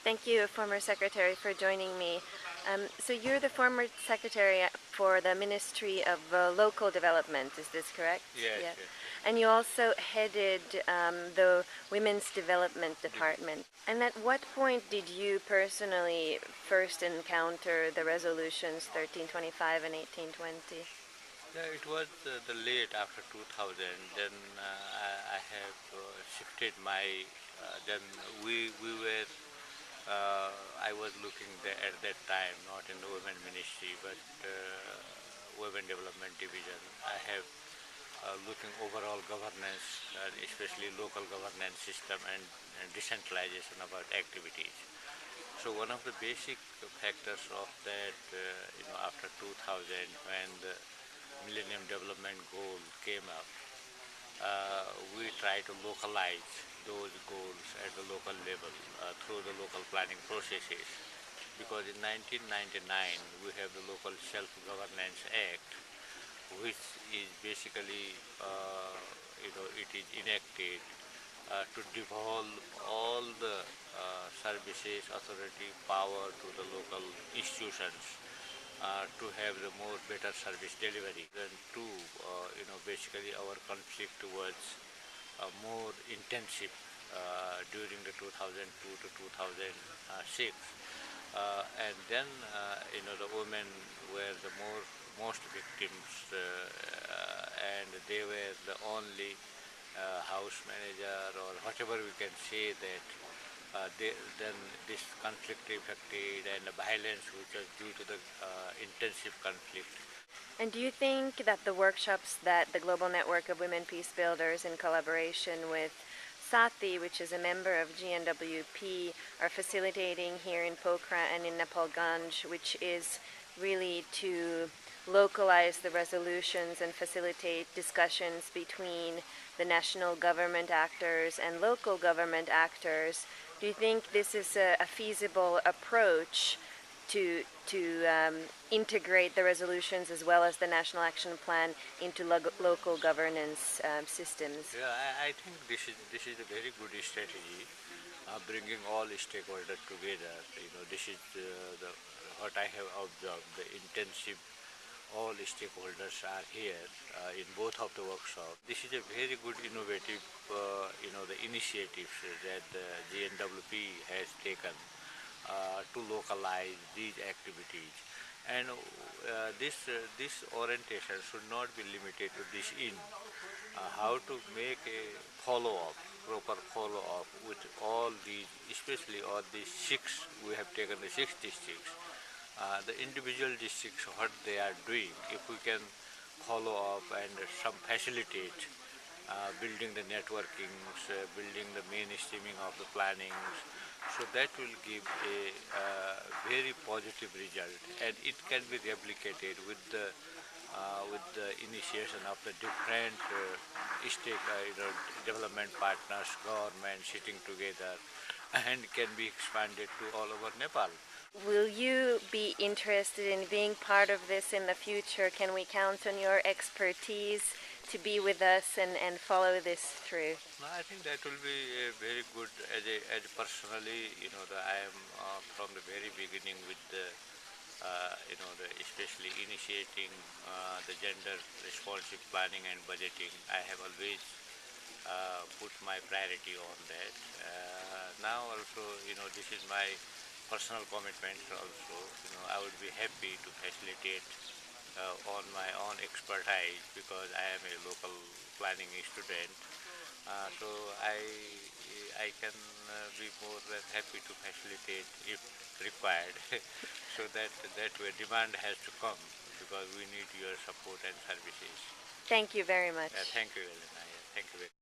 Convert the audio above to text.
Thank you, former secretary, for joining me. So you're the former secretary for the Ministry of Local Development, is this correct? Yes, Yeah. yes. And you also headed the Women's Development Department. And at what point did you personally first encounter the resolutions 1325 and 1820? Yeah, it was the late after 2000. Then I have shifted my. Then we were. I was looking at that time not in the women ministry but women development division. I have looking overall governance, especially local governance system and decentralization about activities. So one of the basic factors of that, after 2000 when the Millennium Development Goal came up, we try to localize those goals at the local level through the local planning processes. Because in 1999 we have the Local Self-Governance Act, which is basically, it is enacted to devolve all the services, authority, power to the local institutions to have the more better service delivery. Then two, basically our conflict was more intensive during the 2002 to 2006. And then, the women were the most victims, and they were the only house manager or whatever we can say that then this conflict affected and the violence which was due to the intensive conflict. And do you think that the workshops that the Global Network of Women Peace Builders in collaboration with Sati, which is a member of GNWP, are facilitating here in Pokhara and in Nepal, which is really to localize the resolutions and facilitate discussions between the national government actors and local government actors, do you think this is a feasible approach to integrate the resolutions as well as the National Action Plan into local governance systems? Yeah, I think this is a very good strategy, bringing all stakeholders together. This is what I have observed. The intensive, all stakeholders are here in both of the workshops. This is a very good innovative, the initiatives that the GNWP has taken to localize these activities. And this orientation should not be limited to this how to make a follow-up, proper follow-up with all these, especially all these six, we have taken the six districts. The individual districts, what they are doing, if we can follow up and some facilitate building the networkings, building the mainstreaming of the plannings, so that will give a very positive result, and it can be replicated with the initiation of the different development partners, government sitting together, and can be expanded to all over Nepal. Will you be interested in being part of this in the future? Can we count on your expertise to be with us and follow this through? No, I think that will be very good. As personally, I am from the very beginning with the especially initiating the gender responsive planning and budgeting. I have always put my priority on that. Now also, this is my personal commitment also. I would be happy to facilitate on my own expertise because I am a local planning student. So I can be more than happy to facilitate if required. So that way demand has to come because we need your support and services. Thank you very much. Thank you, Elena. Thank you very much.